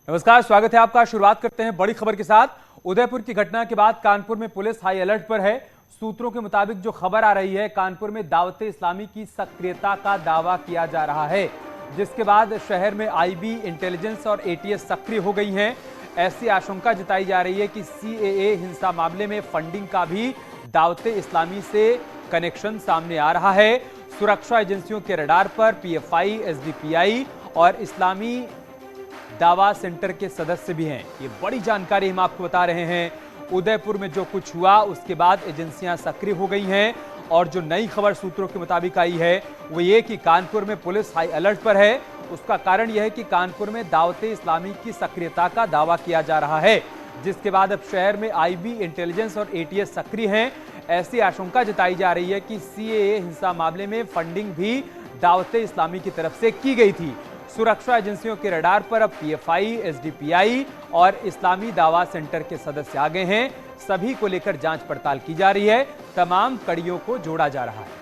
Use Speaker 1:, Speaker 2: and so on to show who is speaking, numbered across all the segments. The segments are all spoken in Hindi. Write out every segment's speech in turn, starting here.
Speaker 1: नमस्कार, स्वागत है आपका। शुरुआत करते हैं बड़ी खबर के साथ। उदयपुर की घटना के बाद कानपुर में पुलिस हाई अलर्ट पर है। सूत्रों के मुताबिक जो खबर आ रही है, कानपुर में दावते इस्लामी की सक्रियता का दावा किया जा रहा है, जिसके बाद शहर में आईबी, इंटेलिजेंस और एटीएस सक्रिय हो गई हैं। ऐसी आशंका जताई जा रही है कि सीएए हिंसा मामले में फंडिंग का भी दावते इस्लामी से कनेक्शन सामने आ रहा है। सुरक्षा एजेंसियों के रडार पर पीएफआई, एसडीपीआई और इस्लामी दावा सेंटर के सदस्य भी हैं। ये बड़ी जानकारी हम आपको बता रहे हैं। उदयपुर में जो कुछ हुआ उसके बाद एजेंसियां सक्रिय हो गई हैं और जो नई खबर सूत्रों के मुताबिक आई है वो ये कि कानपुर में पुलिस हाई अलर्ट पर है। उसका कारण यह है कि कानपुर में दावते इस्लामी की सक्रियता का दावा किया जा रहा है, जिसके बाद अब शहर में आईबी, इंटेलिजेंस और एटीएस सक्रिय हैं। ऐसी आशंका जताई जा रही है कि सीएए हिंसा मामले में फंडिंग भी दावते इस्लामी की तरफ से की गई थी। सुरक्षा एजेंसियों के रडार पर अब पीएफआई, एसडीपीआई और इस्लामी दावा सेंटर के सदस्य आ गए हैं। सभी को लेकर जांच पड़ताल की जा रही है। तमाम कड़ियों को जोड़ा जा रहा है।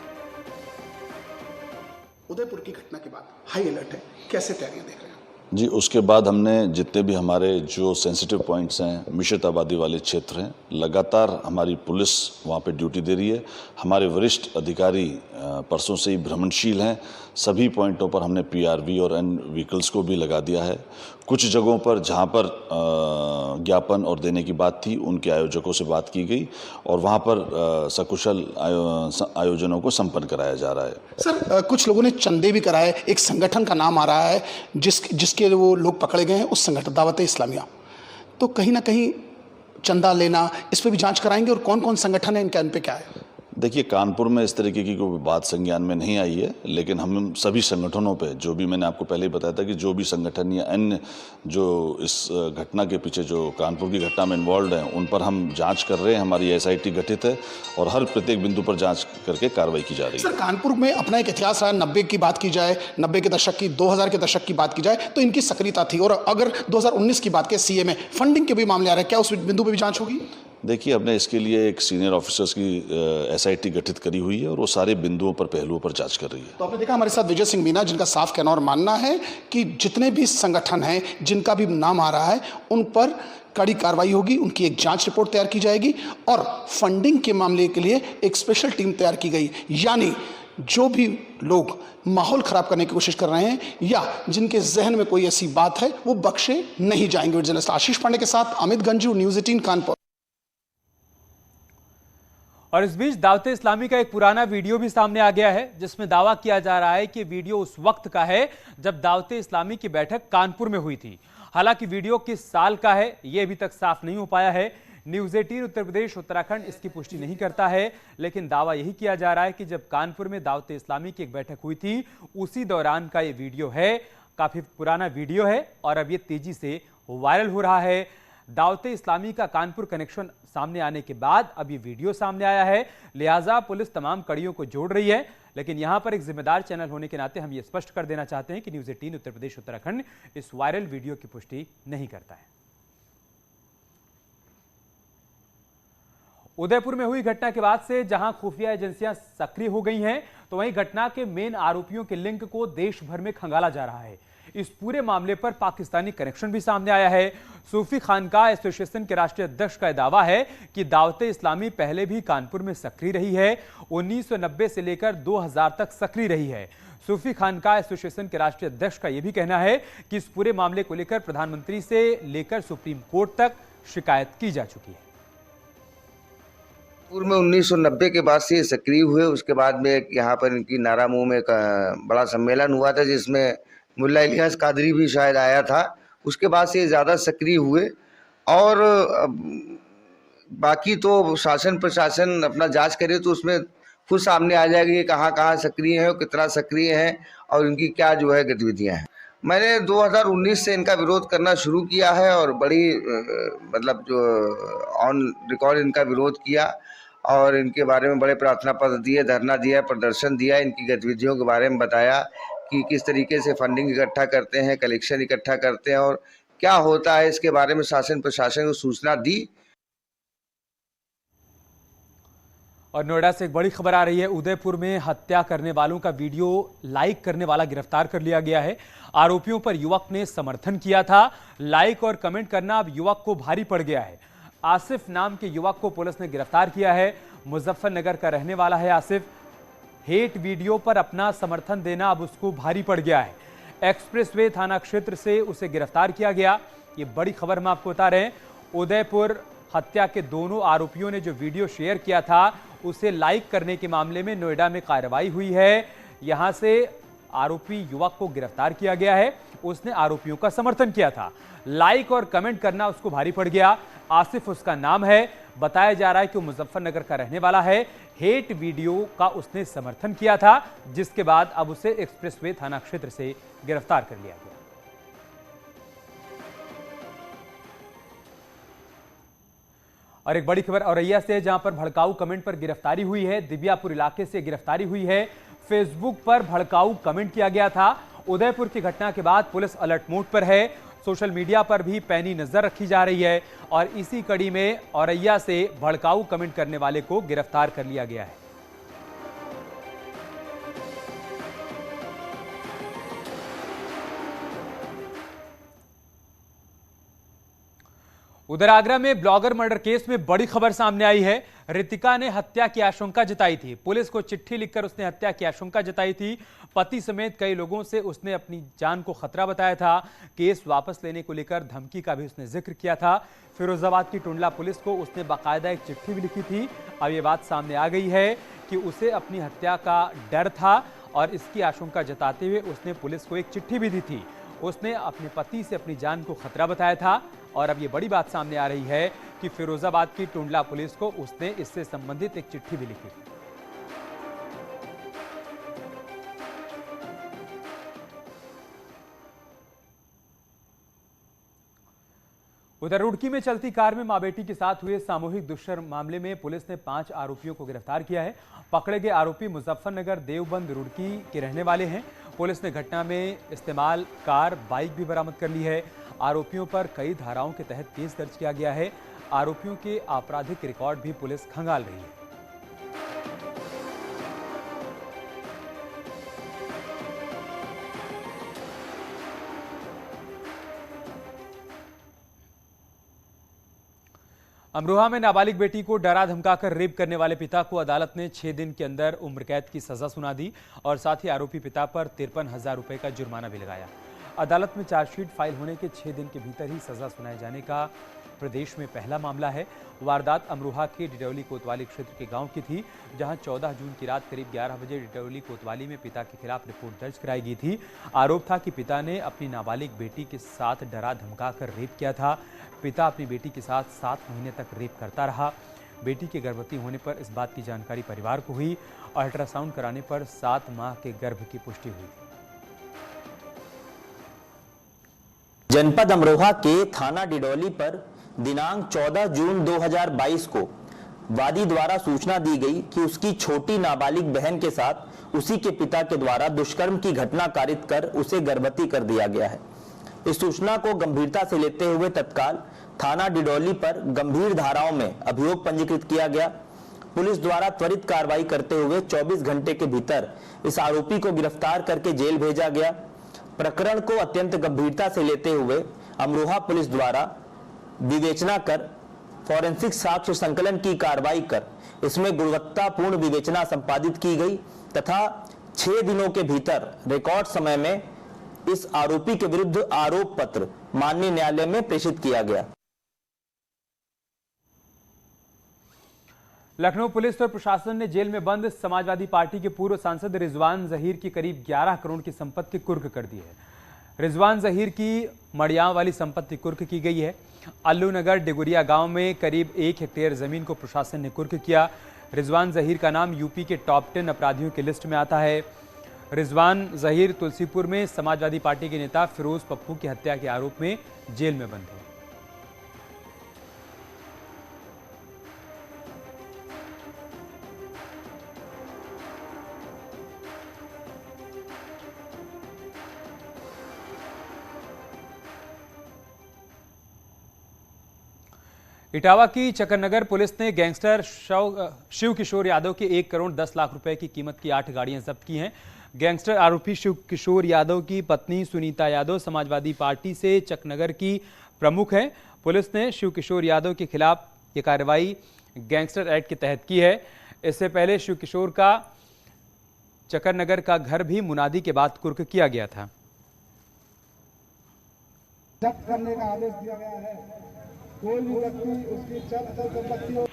Speaker 2: उदयपुर की घटना के बाद हाई अलर्ट है, कैसे तैयारियां देख रहे हैं?
Speaker 3: जी, उसके बाद हमने जितने भी हमारे जो सेंसिटिव पॉइंट्स हैं, मिश्रित आबादी वाले क्षेत्र हैं, लगातार हमारी पुलिस वहाँ पे ड्यूटी दे रही है। हमारे वरिष्ठ अधिकारी परसों से ही भ्रमणशील हैं। सभी पॉइंटों पर हमने पीआरवी और अन्य व्हीकल्स को भी लगा दिया है। कुछ जगहों पर जहाँ पर ज्ञापन और देने की बात थी, उनके आयोजकों से बात की गई और वहाँ पर सकुशल आयोजनों को संपन्न कराया जा रहा है।
Speaker 2: सर, कुछ लोगों ने चंदे भी कराए, एक संगठन का नाम आ रहा है जिसके वो लोग पकड़े गए हैं, उस संगठन दावते इस्लामिया। तो कहीं ना कहीं चंदा लेना, इस पर भी जांच कराएंगे और कौन कौन संगठन है, इनका इन पे क्या है?
Speaker 3: देखिए, कानपुर में इस तरीके की कोई बात संज्ञान में नहीं आई है, लेकिन हम सभी संगठनों पे, जो भी मैंने आपको पहले ही बताया था कि जो भी संगठन या अन्य जो इस घटना के पीछे जो कानपुर की घटना में इन्वॉल्व हैं, उन पर हम जांच कर रहे हैं। हमारी एसआईटी गठित है और हर प्रत्येक बिंदु पर जांच करके कार्रवाई की जा रही है।
Speaker 2: सर, कानपुर में अपना एक इतिहास रहा। 90 की बात की जाए, 90 के दशक की, 2000 के दशक की बात की जाए तो इनकी सक्रियता थी। और अगर 2019 की बात करें, सीए में फंडिंग के भी मामले आ रहे हैं, क्या उस बिंदु पर भी जांच होगी?
Speaker 3: देखिए, हमने इसके लिए एक सीनियर ऑफिसर्स की एसआईटी गठित करी हुई है और वो सारे बिंदुओं पर, पहलुओं पर जांच कर रही है।
Speaker 2: तो आपने देखा हमारे साथ विजय सिंह मीना, जिनका साफ कहना और मानना है कि जितने भी संगठन हैं जिनका भी नाम आ रहा है, उन पर कड़ी कार्रवाई होगी, उनकी एक जांच रिपोर्ट तैयार की जाएगी और फंडिंग के मामले के लिए एक स्पेशल टीम तैयार की गई। यानी जो भी लोग माहौल खराब करने की कोशिश कर रहे हैं या जिनके जहन में कोई ऐसी बात है, वो बख्शे नहीं जाएंगे। जर्नलिस्ट आशीष पांडे के साथ अमित गंजू, न्यूज़ 18 कानपुर।
Speaker 1: और इस बीच दावते इस्लामी का एक पुराना वीडियो भी सामने आ गया है, जिसमें दावा किया जा रहा है कि वीडियो उस वक्त का है जब दावते इस्लामी की बैठक कानपुर में हुई थी। हालांकि वीडियो किस साल का है यह अभी तक साफ नहीं हो पाया है। न्यूज़ 18 उत्तर प्रदेश उत्तराखंड इसकी पुष्टि नहीं करता है, लेकिन दावा यही किया जा रहा है कि जब कानपुर में दावते इस्लामी की एक बैठक हुई थी, उसी दौरान का ये वीडियो है। काफी पुराना वीडियो है और अब ये तेजी से वायरल हो रहा है। दावते इस्लामी का कानपुर कनेक्शन सामने आने के बाद अब ये वीडियो सामने आया है, लिहाजा पुलिस तमाम कड़ियों को जोड़ रही है। लेकिन यहां पर एक जिम्मेदार चैनल होने के नाते हम ये स्पष्ट कर देना चाहते हैं कि न्यूज़ 18 उत्तर प्रदेश उत्तराखंड इस वायरल वीडियो की पुष्टि नहीं करता है। उदयपुर में हुई घटना के बाद से जहां खुफिया एजेंसियां सक्रिय हो गई हैं, तो वहीं घटना के मेन आरोपियों के लिंक को देश भर में खंगाला जा रहा है। इस पूरे मामले पर पाकिस्तानी कनेक्शन भी सामने आया है। सूफी खानका एसोसिएशन के राष्ट्रीय अध्यक्ष का दावा है कि दावते इस्लामी पहले भी कानपुर में सक्रिय रही है। 1990 से लेकर 2000 तक सक्रिय रही है। सूफी खानका एसोसिएशन के राष्ट्रीय अध्यक्ष का यह भी कहना है कि इस पूरे मामले को लेकर प्रधानमंत्री से लेकर सुप्रीम कोर्ट तक शिकायत की जा चुकी है।
Speaker 4: पूर्व में 1990 के बाद से सक्रिय हुए। उसके बाद में यहाँ पर इनकी नारामुंह में एक बड़ा सम्मेलन हुआ था, जिसमें मुल्ला इलियास कादरी भी शायद आया था। उसके बाद से ज़्यादा सक्रिय हुए और बाकी तो शासन प्रशासन अपना जांच करे तो उसमें खुद सामने आ जाएगा कि कहाँ कहाँ सक्रिय है और कितना सक्रिय है और इनकी क्या जो है गतिविधियाँ हैं। मैंने 2019 से इनका विरोध करना शुरू किया है और बड़ी मतलब जो ऑन रिकॉर्ड इनका विरोध किया और इनके बारे में बड़े प्रार्थना पत्र दिए, धरना दिया, प्रदर्शन दिया, इनकी गतिविधियों के बारे में बताया कि किस तरीके से फंडिंग इकट्ठा करते हैं, कलेक्शन इकट्ठा करते हैं और क्या होता है, इसके बारे में शासन प्रशासन को सूचना दी।
Speaker 1: और नोएडा से एक बड़ी खबर आ रही है। उदयपुर में हत्या करने वालों का वीडियो लाइक करने वाला गिरफ्तार कर लिया गया है। आरोपियों पर युवक ने समर्थन किया था। लाइक और कमेंट करना अब युवक को भारी पड़ गया है। आसिफ नाम के युवक को पुलिस ने गिरफ्तार किया है। मुजफ्फरनगर का रहने वाला है आसिफ। हेट वीडियो पर अपना समर्थन देना अब उसको भारी पड़ गया है। एक्सप्रेसवे थाना क्षेत्र से उसे गिरफ्तार किया गया। ये बड़ी खबर हम आपको बता रहे हैं। उदयपुर हत्या के दोनों आरोपियों ने जो वीडियो शेयर किया था उसे लाइक करने के मामले में नोएडा में कार्रवाई हुई है। यहां से आरोपी युवक को गिरफ्तार किया गया है। उसने आरोपियों का समर्थन किया था। लाइक और कमेंट करना उसको भारी पड़ गया। आसिफ उसका नाम है। बताया जा रहा है कि वो मुजफ्फरनगर का रहने वाला है। हेट वीडियो का उसने समर्थन किया था, जिसके बाद अब उसे एक्सप्रेसवे थाना क्षेत्र से गिरफ्तार कर लिया गया। और एक बड़ी खबर औरैया से, जहां पर भड़काऊ कमेंट पर गिरफ्तारी हुई है। दिव्यापुर इलाके से गिरफ्तारी हुई है। फेसबुक पर भड़काऊ कमेंट किया गया था। उदयपुर की घटना के बाद पुलिस अलर्ट मोड पर है। सोशल मीडिया पर भी पैनी नजर रखी जा रही है और इसी कड़ी में औरैया से भड़काऊ कमेंट करने वाले को गिरफ्तार कर लिया गया है। उधर आगरा में ब्लॉगर मर्डर केस में बड़ी खबर सामने आई है। रितिका ने हत्या की आशंका जताई थी। पुलिस को चिट्ठी लिखकर उसने हत्या की आशंका जताई थी। पति समेत कई लोगों से उसने अपनी जान को खतरा बताया था। केस वापस लेने को लेकर धमकी का भी उसने जिक्र किया था। फिरोजाबाद की टुंडला पुलिस को उसने बाकायदा एक चिट्ठी भी लिखी थी। अब ये बात सामने आ गई है कि उसे अपनी हत्या का डर था और इसकी आशंका जताते हुए उसने पुलिस को एक चिट्ठी भी दी थी। उसने अपने पति से अपनी जान को खतरा बताया था और अब ये बड़ी बात सामने आ रही है कि फिरोजाबाद की टुंडला पुलिस को उसने इससे संबंधित एक चिट्ठी भी लिखी। उधर रुड़की में चलती कार में मां बेटी के साथ हुए सामूहिक दुष्कर्म मामले में पुलिस ने 5 आरोपियों को गिरफ्तार किया है। पकड़े गए आरोपी मुजफ्फरनगर देवबंद रुड़की के रहने वाले हैं। पुलिस ने घटना में इस्तेमाल कार बाइक भी बरामद कर ली है। आरोपियों पर कई धाराओं के तहत केस दर्ज किया गया है। आरोपियों के आपराधिक रिकॉर्ड भी पुलिस खंगाल रही है। अमरोहा में नाबालिग बेटी को डरा धमकाकर रेप करने वाले पिता को अदालत ने 6 दिन के अंदर उम्र कैद की सजा सुना दी और साथ ही आरोपी पिता पर 53,000 रुपए का जुर्माना भी लगाया। अदालत में चार्जशीट फाइल होने के 6 दिन के भीतर ही सजा सुनाए जाने का प्रदेश में पहला मामला है। वारदात अमरोहा के डिडौली कोतवाली क्षेत्र के गांव की थी, जहां 14 जून की रात करीब 11 बजे डिडौली कोतवाली में पिता के खिलाफ रिपोर्ट दर्ज कराई गई थी। आरोप था कि पिता ने अपनी नाबालिग बेटी के साथ डरा धमकाकर रेप किया था। पिता अपनी बेटी के साथ 7 महीने तक रेप करता रहा। बेटी के गर्भवती होने पर इस बात की जानकारी परिवार को हुई और अल्ट्रासाउंड कराने पर 7 माह के गर्भ की पुष्टि हुई।
Speaker 5: जनपद अमरोहा के थाना डिडौली पर दिनांक 14 जून 2022 को वादी द्वारा सूचना दी गई कि उसकी छोटी नाबालिग बहन के साथ उसी के पिता के द्वारा दुष्कर्म की घटना कारित कर उसे गर्भवती कर दिया गया है। इस सूचना को गंभीरता से लेते हुए तत्काल थाना डिडौली पर गंभीर धाराओं में अभियोग पंजीकृत किया गया। पुलिस द्वारा त्वरित कार्रवाई करते हुए 24 घंटे के भीतर इस आरोपी को गिरफ्तार करके जेल भेजा गया। प्रकरण को अत्यंत गंभीरता से लेते हुए अमरोहा पुलिस द्वारा विवेचना कर फॉरेंसिक साक्ष्य संकलन की कार्रवाई कर इसमें गुणवत्तापूर्ण विवेचना संपादित की गई तथा 6 दिनों के भीतर रिकॉर्ड समय में इस आरोपी के विरुद्ध आरोप पत्र माननीय न्यायालय में प्रेषित किया गया।
Speaker 1: लखनऊ पुलिस और प्रशासन ने जेल में बंद समाजवादी पार्टी के पूर्व सांसद रिजवान जहीर की करीब 11 करोड़ की संपत्ति कुर्क कर दी है। रिजवान जहीर की मड़ियां वाली संपत्ति कुर्क की गई है। अल्लूनगर डिगुरिया गांव में करीब 1 हेक्टेयर जमीन को प्रशासन ने कुर्क किया। रिजवान जहीर का नाम यूपी के टॉप 10 अपराधियों की लिस्ट में आता है। रिजवान जहीर तुलसीपुर में समाजवादी पार्टी के नेता फिरोज पप्पू की हत्या के आरोप में जेल में बंद है। इटावा की चक्करनगर पुलिस ने गैंगस्टर शिव किशोर यादव के 1 करोड़ 10 लाख रुपए की कीमत की 8 गाड़ियां जब्त की हैं। गैंगस्टर आरोपी शिव किशोर यादव की पत्नी सुनीता यादव समाजवादी पार्टी से चक्करनगर की प्रमुख हैं। पुलिस ने शिव किशोर यादव के खिलाफ ये कार्रवाई गैंगस्टर एक्ट के तहत की है। इससे पहले शिव किशोर का चक्करनगर का घर भी मुनादी के बाद कुर्क किया गया था।
Speaker 6: जब्त करने का आदेश दिया गया है। कोई भी व्यक्ति उसकी चल संपत्ति हो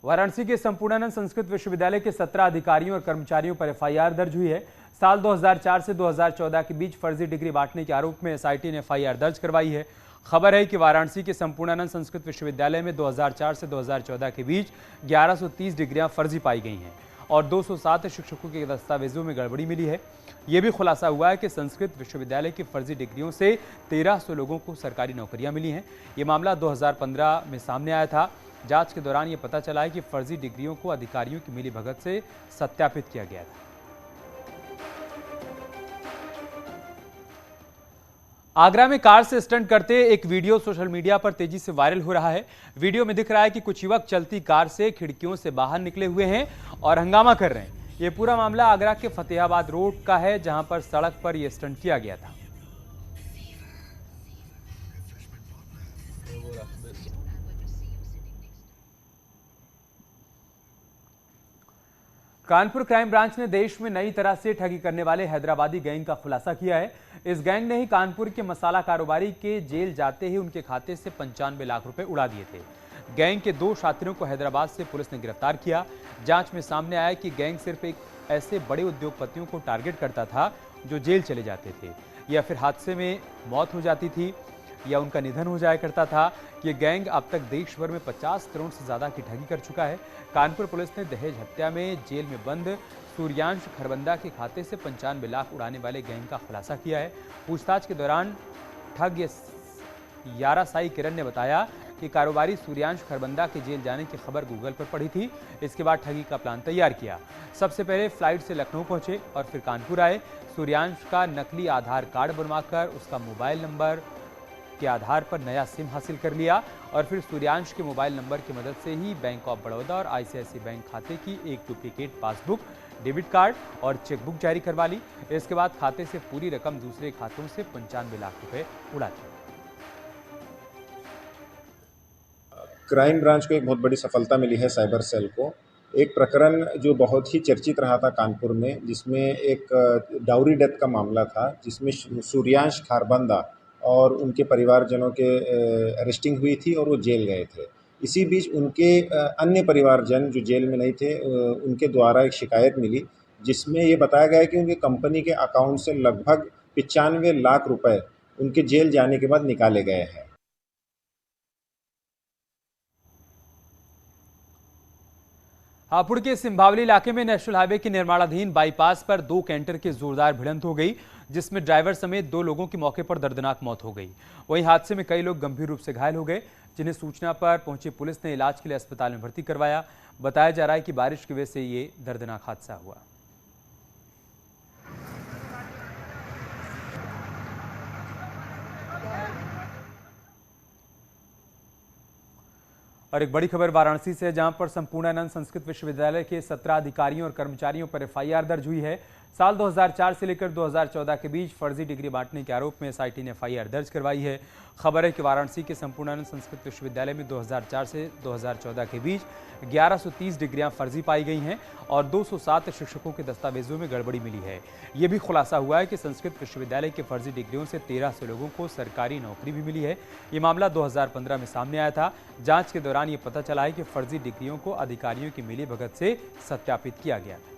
Speaker 1: वाराणसी के संपूर्णानंद संस्कृत विश्वविद्यालय के 17 अधिकारियों और कर्मचारियों पर एफआईआर दर्ज हुई है। साल 2004 से 2014 के बीच फर्जी डिग्री बांटने के आरोप में एसआईटी ने एफआईआर दर्ज करवाई है। खबर है कि वाराणसी के संपूर्णानंद संस्कृत विश्वविद्यालय में 2004 से 2014 के बीच 1130 डिग्रियां फर्जी पाई गई हैं और 207 शिक्षकों के दस्तावेजों में गड़बड़ी मिली है। यह भी खुलासा हुआ है कि संस्कृत विश्वविद्यालय की फर्जी डिग्रियों से 1300 लोगों को सरकारी नौकरियां मिली हैं। ये मामला 2015 में सामने आया था। जांच के दौरान यह पता चला है कि फर्जी डिग्रियों को अधिकारियों की मिलीभगत से सत्यापित किया गया था। आगरा में कार से स्टंट करते एक वीडियो सोशल मीडिया पर तेजी से वायरल हो रहा है। वीडियो में दिख रहा है कि कुछ युवक चलती कार से खिड़कियों से बाहर निकले हुए हैं और हंगामा कर रहे हैं। यह पूरा मामला आगरा के फतेहाबाद रोड का है, जहां पर सड़क पर यह स्टंट किया गया था। कानपुर क्राइम ब्रांच ने देश में नई तरह से ठगी करने वाले हैदराबादी गैंग का खुलासा किया है। इस गैंग ने ही कानपुर के मसाला कारोबारी के जेल जाते ही उनके खाते से 95 लाख रुपए उड़ा दिए थे। गैंग के 2 साथियों को हैदराबाद से पुलिस ने गिरफ्तार किया। जांच में सामने आया कि गैंग सिर्फ एक ऐसे बड़े उद्योगपतियों को टारगेट करता था जो जेल चले जाते थे या फिर हादसे में मौत हो जाती थी या उनका निधन हो जाया करता था। ये गैंग अब तक देश भर में 50 करोड़ से ज्यादा की ठगी कर चुका है। कानपुर पुलिस ने दहेज हत्या में जेल में बंद सूर्यांश खरबंदा के खाते से 95 लाख उड़ाने वाले गैंग का खुलासा किया है। पूछताछ के दौरान ठग यारा साई किरण ने बताया कि कारोबारी सूर्यांश खरबंदा के जेल जाने की खबर गूगल पर पड़ी थी। इसके बाद ठगी का प्लान तैयार किया। सबसे पहले फ्लाइट से लखनऊ पहुंचे और फिर कानपुर आए। सूर्यांश का नकली आधार कार्ड बनवाकर उसका मोबाइल नंबर के आधार पर नया सिम हासिल कर लिया और फिर सूर्यांश के मोबाइल नंबर की मदद से ही बैंक ऑफ बड़ौदा और आईसीआईसीआई बैंक खाते की एक डुप्लीकेट पासबुक, डेबिट कार्ड और चेकबुक जारी करवा ली। इसके बाद खाते से पूरी रकम दूसरे खातों से 95 लाख रुपए उड़ा दिए।
Speaker 7: क्राइम ब्रांच को एक बहुत बड़ी सफलता मिली है साइबर सेल को। एक प्रकरण जो बहुत ही चर्चित रहा था कानपुर में, जिसमें एक डाउरी डेथ का मामला था, जिसमें सूर्यांश खारबंदा और उनके परिवारजनों के अरेस्टिंग हुई थी और वो जेल गए थे। इसी बीच उनके अन्य परिवारजन जो जेल में नहीं थे, उनके द्वारा एक शिकायत मिली जिसमें ये बताया गया कि उनके कंपनी के अकाउंट से लगभग 95 लाख रुपए उनके जेल जाने के बाद निकाले गए हैं।
Speaker 1: हापुड़ के सिंभावली इलाके में नेशनल हाईवे के निर्माणाधीन बाईपास पर 2 कैंटर की जोरदार भिड़ंत हो गई, जिसमें ड्राइवर समेत 2 लोगों की मौके पर दर्दनाक मौत हो गई। वहीं हादसे में कई लोग गंभीर रूप से घायल हो गए, जिन्हें सूचना पर पहुंची पुलिस ने इलाज के लिए अस्पताल में भर्ती करवाया। बताया जा रहा है कि बारिश की वजह से ये दर्दनाक हादसा हुआ। और एक बड़ी खबर वाराणसी से, जहां पर संपूर्णानंद संस्कृत विश्वविद्यालय के 17 अधिकारियों और कर्मचारियों पर एफआईआर दर्ज हुई है। साल 2004 से लेकर 2014 के बीच फर्जी डिग्री बांटने के आरोप में एसआईटी ने एफआईआर दर्ज करवाई है। खबर है कि वाराणसी के संपूर्णानंद संस्कृत विश्वविद्यालय में 2004 से 2014 के बीच 1130 डिग्रियां फर्जी पाई गई हैं और 207 शिक्षकों के दस्तावेजों में गड़बड़ी मिली है। यह भी खुलासा हुआ है कि संस्कृत विश्वविद्यालय के फर्जी डिग्रियों से 1300 लोगों को सरकारी नौकरी भी मिली है। ये मामला 2015 में सामने आया था। जांच के दौरान ये पता चला है कि फर्जी डिग्रियों को अधिकारियों की मिलीभगत से सत्यापित किया गया था।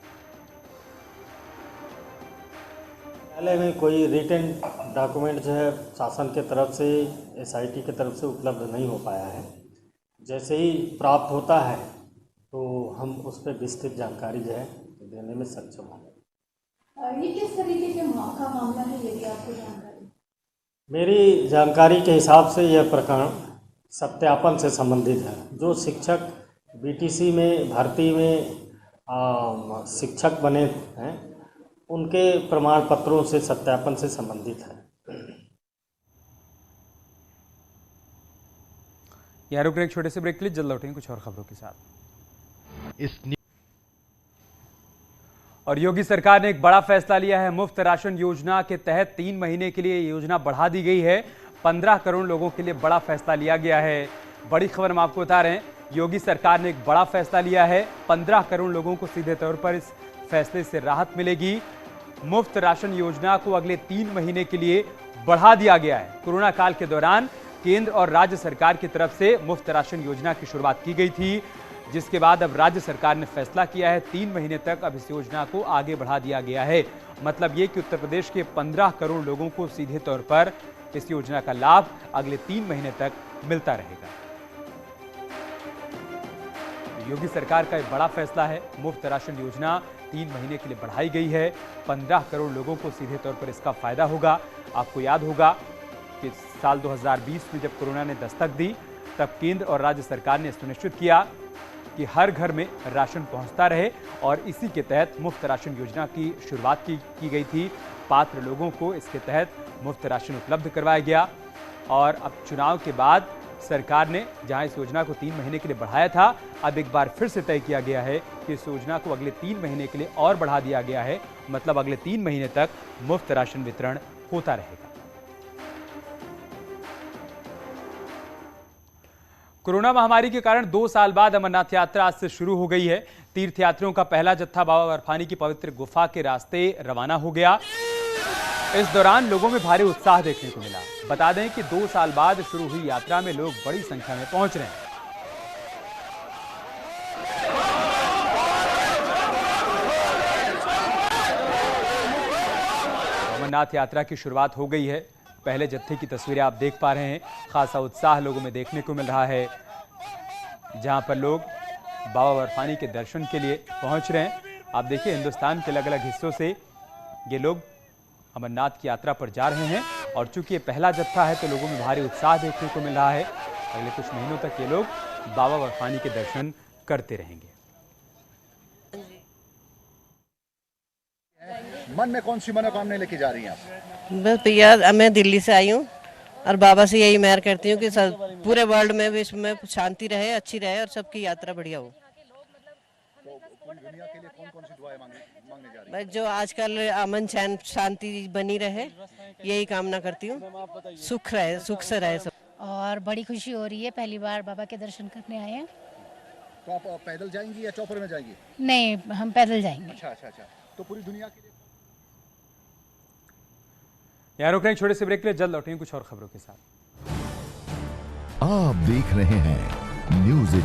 Speaker 8: पहले में कोई रिटन डॉक्यूमेंट जो है शासन के तरफ से, एसआईटी के तरफ से उपलब्ध नहीं हो पाया है। जैसे ही प्राप्त होता है तो हम उस पर विस्तृत जानकारी जो है देने में सक्षम होंगे।
Speaker 9: ये किस तरीके के का मामला है, यदि आपको जानकारी?
Speaker 8: मेरी जानकारी के हिसाब से यह प्रकरण सत्यापन से संबंधित है। जो शिक्षक बीटीसी में भर्ती में शिक्षक बने हैं उनके प्रमाण पत्रों से सत्यापन से संबंधित है।
Speaker 1: यहाँ रुक रहे एक छोटे से ब्रेक के लिए, जल्द लौटेंगे कुछ और खबरों के साथ। और योगी सरकार ने एक बड़ा फैसला लिया है। मुफ्त राशन योजना के तहत 3 महीने के लिए योजना बढ़ा दी गई है। 15 करोड़ लोगों के लिए बड़ा फैसला लिया गया है। बड़ी खबर हम आपको बता रहे हैं, योगी सरकार ने एक बड़ा फैसला लिया है। 15 करोड़ लोगों को सीधे तौर पर इस फैसले से राहत मिलेगी। मुफ्त राशन योजना को अगले 3 महीने के लिए बढ़ा दिया गया है। कोरोना काल के दौरान केंद्र और राज्य सरकार की तरफ से मुफ्त राशन योजना की शुरुआत की गई थी, जिसके बाद अब राज्य सरकार ने फैसला किया है 3 महीने तक अब इस योजना को आगे बढ़ा दिया गया है। मतलब ये कि उत्तर प्रदेश के 15 करोड़ लोगों को सीधे तौर पर इस योजना का लाभ अगले 3 महीने तक मिलता रहेगा। योगी सरकार का एक बड़ा फैसला है। मुफ्त राशन योजना 3 महीने के लिए बढ़ाई गई है। 15 करोड़ लोगों को सीधे तौर पर इसका फायदा होगा। आपको याद होगा कि साल 2020 में जब कोरोना ने दस्तक दी, तब केंद्र और राज्य सरकार ने सुनिश्चित किया कि हर घर में राशन पहुंचता रहे और इसी के तहत मुफ्त राशन योजना की शुरुआत की गई थी। पात्र लोगों को इसके तहत मुफ्त राशन उपलब्ध करवाया गया। और अब चुनाव के बाद सरकार ने जहां इस योजना को 3 महीने के लिए बढ़ाया था, अब एक बार फिर से तय किया गया है कि इस योजना को अगले 3 महीने के लिए और बढ़ा दिया गया है। मतलब अगले 3 महीने तक मुफ्त राशन वितरण होता रहेगा। कोरोना महामारी के कारण 2 साल बाद अमरनाथ यात्रा आज से शुरू हो गई है। तीर्थयात्रियों का पहला जत्था बाबा बर्फानी की पवित्र गुफा के रास्ते रवाना हो गया। इस दौरान लोगों में भारी उत्साह देखने को मिला। बता दें कि 2 साल बाद शुरू हुई यात्रा में लोग बड़ी संख्या में पहुंच रहे हैं। अमरनाथ यात्रा की शुरुआत हो गई है। पहले जत्थे की तस्वीरें आप देख पा रहे हैं। खासा उत्साह लोगों में देखने को मिल रहा है, जहां पर लोग बाबा बर्फानी के दर्शन के लिए पहुंच रहे हैं। आप देखिए, हिंदुस्तान के अलग अलग हिस्सों से ये लोग अमरनाथ की यात्रा पर जा रहे हैं। और चूंकि ये पहला जत्था है तो लोगों में भारी उत्साह देखने को मिल रहा है। अगले कुछ महीनों तक ये लोग बाबा बर्फानी के दर्शन करते रहेंगे।
Speaker 10: मन में कौन सी मनोकामना लेके जा रही हैं आप?
Speaker 11: बस भैया, मैं दिल्ली से आई हूँ और बाबा से यही मेहर करती हूँ कि पूरे वर्ल्ड में, विश्व में शांति रहे, अच्छी रहे और सबकी यात्रा बढ़िया हो।
Speaker 10: तो पूरी दुनिया के लिए कौन कौन सी दुआएं मांगने जा रही हैं?
Speaker 11: बस जो आजकल अमन चैन शांति बनी रहे, यही कामना करती हूँ। सुख रहे, सुख से रहे सब।
Speaker 12: और बड़ी खुशी हो रही है, पहली बार बाबा के दर्शन करने आए हैं।
Speaker 10: तो आप पैदल जाएंगी या चौपर में जाएंगी?
Speaker 12: नहीं, हम पैदल जाएंगे।
Speaker 10: अच्छा। तो पूरी दुनिया के लिए
Speaker 1: यहाँ रुक रहे हैं छोटे से ब्रेक के लिए, जल्द लौटेंगे कुछ और खबरों के साथ।
Speaker 13: आप देख रहे हैं न्यूज़ 18।